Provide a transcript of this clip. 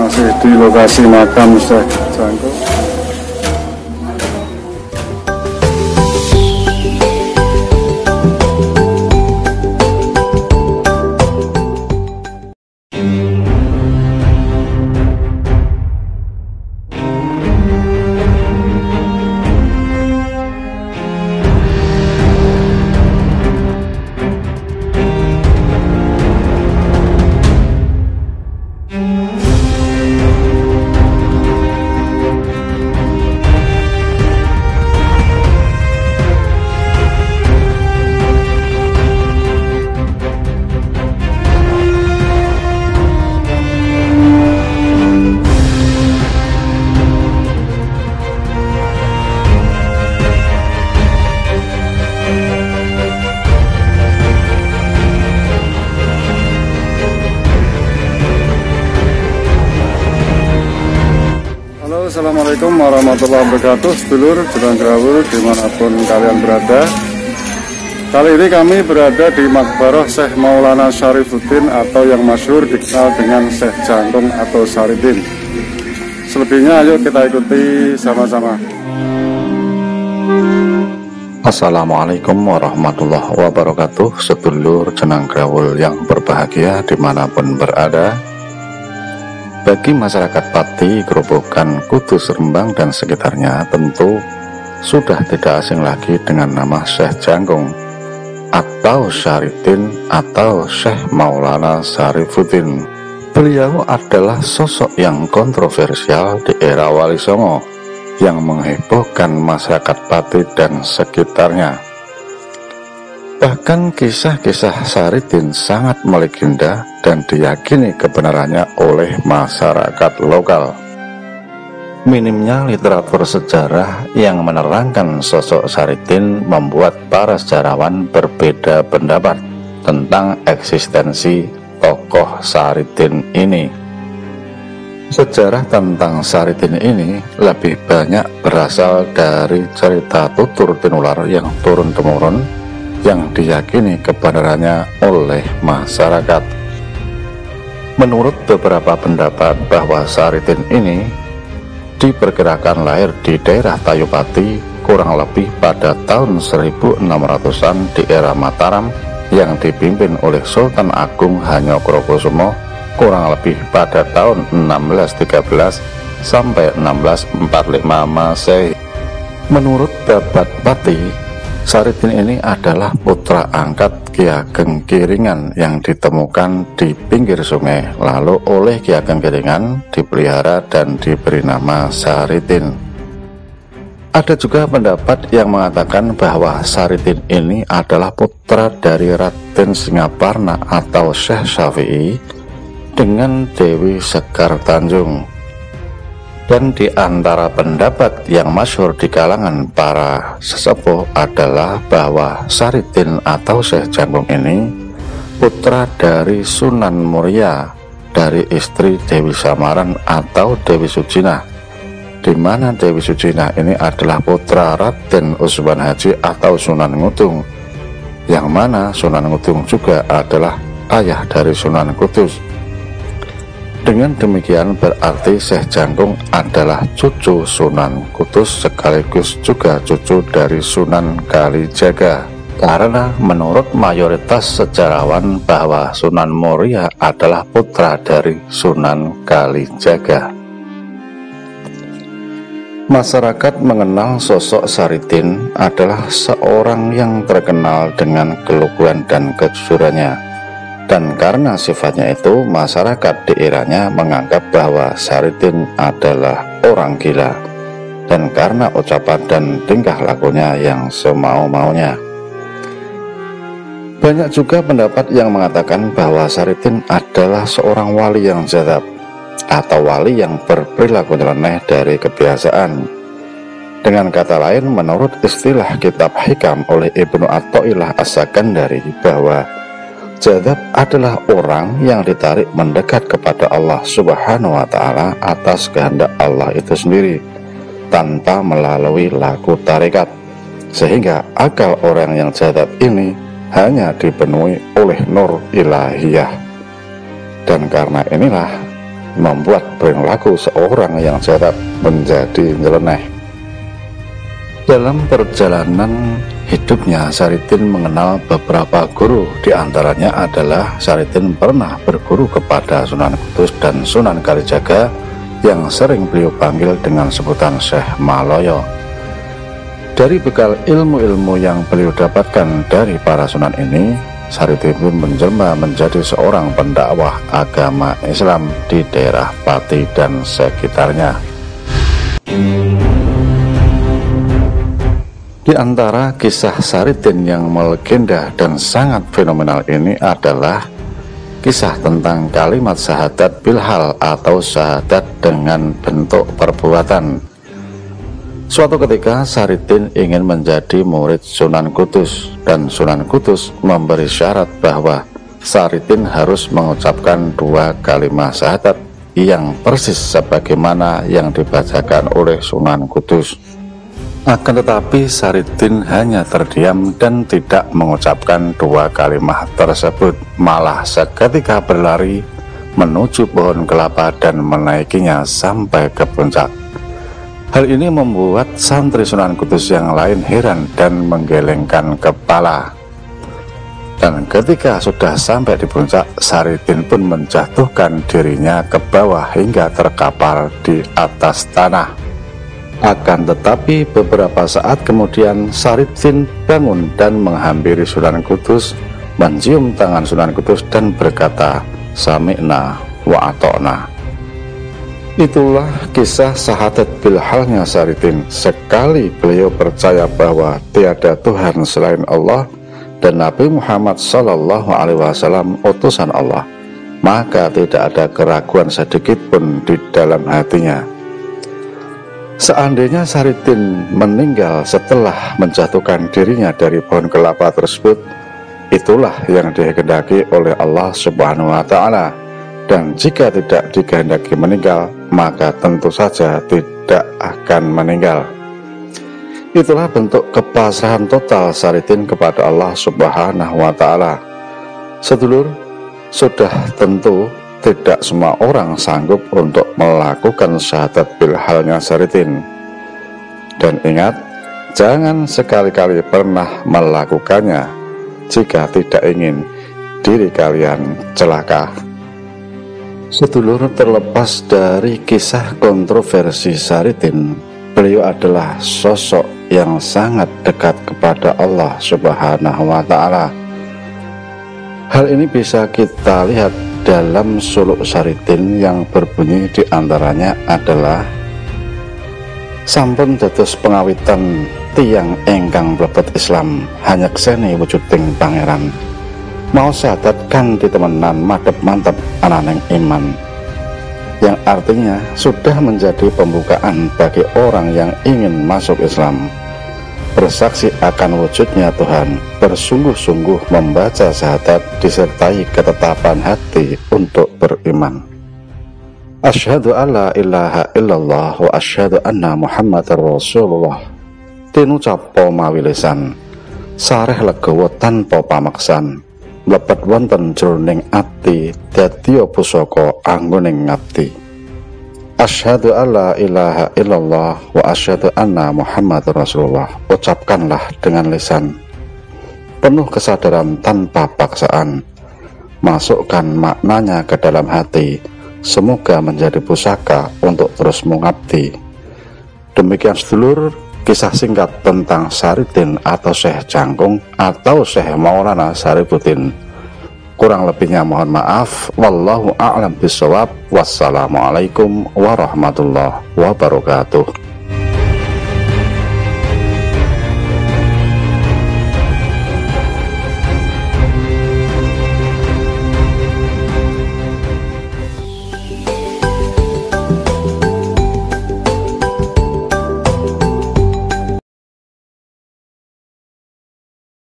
Masih di lokasi makam Syekh Jangkung. Assalamualaikum warahmatullahi wabarakatuh, sedulur Jenanggrawul dimanapun kalian berada. Kali ini kami berada di Maqbarah Syekh Maulana Syarifuddin atau yang masyhur dikenal dengan Syekh Jangkung atau Syariddin. Selebihnya ayo kita ikuti sama-sama. Assalamualaikum warahmatullahi wabarakatuh, sedulur Jenanggrawul yang berbahagia dimanapun berada. Bagi masyarakat Pati, Grobogan, Kudus, Rembang, dan sekitarnya tentu sudah tidak asing lagi dengan nama Syekh Jangkung atau Syariddin atau Syekh Maulana Syarifuddin. Beliau adalah sosok yang kontroversial di era Wali Songo yang menghebohkan masyarakat Pati dan sekitarnya. Bahkan kisah-kisah Syariddin sangat melegenda dan diyakini kebenarannya oleh masyarakat lokal. Minimnya literatur sejarah yang menerangkan sosok Syariddin membuat para sejarawan berbeda pendapat tentang eksistensi tokoh Syariddin ini. Sejarah tentang Syariddin ini lebih banyak berasal dari cerita tutur tinular yang turun-temurun yang diyakini kebenarannya oleh masyarakat. Menurut beberapa pendapat bahwa Syariddin ini diperkirakan lahir di daerah Tayupati kurang lebih pada tahun 1600-an di era Mataram yang dipimpin oleh Sultan Agung Hanyokrokusumo kurang lebih pada tahun 1613 sampai 1645 Masehi. Menurut Babat Pati, Syariddin ini adalah putra angkat Ki Ageng Kiringan yang ditemukan di pinggir sungai, lalu oleh Ki Ageng Kiringan dipelihara dan diberi nama Syariddin. Ada juga pendapat yang mengatakan bahwa Syariddin ini adalah putra dari Raden Singaparna atau Syekh Syafi'i dengan Dewi Sekar Tanjung. Dan di antara pendapat yang masyhur di kalangan para sesepuh adalah bahwa Syariddin atau Syekh Jangkung ini putra dari Sunan Muria dari istri Dewi Samaran atau Dewi Sujinah, di mana Dewi Sujinah ini adalah putra Raden Usman Haji atau Sunan Ngudung, yang mana Sunan Ngudung juga adalah ayah dari Sunan Kudus. Dengan demikian berarti Syekh Jangkung adalah cucu Sunan Kudus sekaligus juga cucu dari Sunan Kalijaga. Karena menurut mayoritas sejarawan bahwa Sunan Muria adalah putra dari Sunan Kalijaga. Masyarakat mengenal sosok Syariddin adalah seorang yang terkenal dengan keluguan dan kejujurannya. Dan karena sifatnya itu, masyarakat di eranya menganggap bahwa Syariddin adalah orang gila. Dan karena ucapan dan tingkah lakunya yang semau-maunya. Banyak juga pendapat yang mengatakan bahwa Syariddin adalah seorang wali yang jadab, atau wali yang berperilaku nyeleneh dari kebiasaan. Dengan kata lain, menurut istilah kitab Hikam oleh Ibnu Athaillah As-Sakandari, bahwa jadab adalah orang yang ditarik mendekat kepada Allah Subhanahu wa Ta'ala atas kehendak Allah itu sendiri tanpa melalui laku tarikat, sehingga akal orang yang jadab ini hanya dipenuhi oleh nur ilahiyah. Dan karena inilah membuat perilaku seorang yang jahat menjadi nyeleneh. Dalam perjalanan hidupnya, Saridin mengenal beberapa guru. Di antaranya adalah Saridin pernah berguru kepada Sunan Kudus dan Sunan Kalijaga yang sering beliau panggil dengan sebutan Syekh Maloyo. Dari bekal ilmu-ilmu yang beliau dapatkan dari para sunan ini, Saridin pun menjelma menjadi seorang pendakwah agama Islam di daerah Pati dan sekitarnya. Di antara kisah Saridin yang melegenda dan sangat fenomenal ini adalah kisah tentang kalimat syahadat bilhal atau syahadat dengan bentuk perbuatan. Suatu ketika Saridin ingin menjadi murid Sunan Kudus, dan Sunan Kudus memberi syarat bahwa Saridin harus mengucapkan 2 kalimat syahadat yang persis sebagaimana yang dibacakan oleh Sunan Kudus. Akan tetapi Saridin hanya terdiam dan tidak mengucapkan 2 kalimat tersebut, malah seketika berlari menuju pohon kelapa dan menaikinya sampai ke puncak. Hal ini membuat santri Sunan Kudus yang lain heran dan menggelengkan kepala. Dan ketika sudah sampai di puncak, Saridin pun menjatuhkan dirinya ke bawah hingga terkapar di atas tanah. Akan tetapi beberapa saat kemudian Saridin bangun dan menghampiri Sunan Kudus, mencium tangan Sunan Kudus dan berkata, "Sami'na wa ata'na." Itulah kisah syahadat bilhalnya Saridin. Sekali beliau percaya bahwa tiada Tuhan selain Allah dan Nabi Muhammad SAW utusan Allah, maka tidak ada keraguan sedikit pun di dalam hatinya. Seandainya Saridin meninggal setelah menjatuhkan dirinya dari pohon kelapa tersebut, itulah yang dikehendaki oleh Allah Subhanahu wa Ta'ala. Dan jika tidak dikehendaki meninggal, maka tentu saja tidak akan meninggal. Itulah bentuk kepasrahan total Saridin kepada Allah Subhanahu wa Ta'ala. Sedulur, sudah tentu tidak semua orang sanggup untuk melakukan syahadat bilhalnya Saridin. Dan ingat, jangan sekali-kali pernah melakukannya jika tidak ingin diri kalian celaka. Sedulur, terlepas dari kisah kontroversi Saridin, beliau adalah sosok yang sangat dekat kepada Allah Subhanahu wa Ta'ala. Hal ini bisa kita lihat dalam suluk Saridin yang berbunyi diantaranya adalah, "Sampun dados pengawitan tiang engkang mlebet Islam, hanya kseni wujuding pangeran. Mau syahadat kanthi temenan madhep mantep ananeng iman." Yang artinya sudah menjadi pembukaan bagi orang yang ingin masuk Islam, bersaksi akan wujudnya Tuhan, bersungguh-sungguh membaca syahadat disertai ketetapan hati untuk beriman. Asyhadu alla ilaha illallah wa asyhadu anna Muhammadar Rasulullah. Tinucap mawi lisan, sareh legawa tanpa pamaksan, mlebet wonten jroning ati dadi pusaka anggoning ngabdi. Asyhadu alla ilaha illallah wa asyhadu anna Muhammadar Rasulullah. Ucapkanlah dengan lisan, penuh kesadaran tanpa paksaan, masukkan maknanya ke dalam hati, semoga menjadi pusaka untuk terus mengabdi. Demikian sedulur, kisah singkat tentang Saridin atau Syekh Jangkung atau Syekh Maulana Sarifuddin. Kurang lebihnya mohon maaf. Wallahu a'lam bishawab. Wassalamualaikum warahmatullahi wabarakatuh.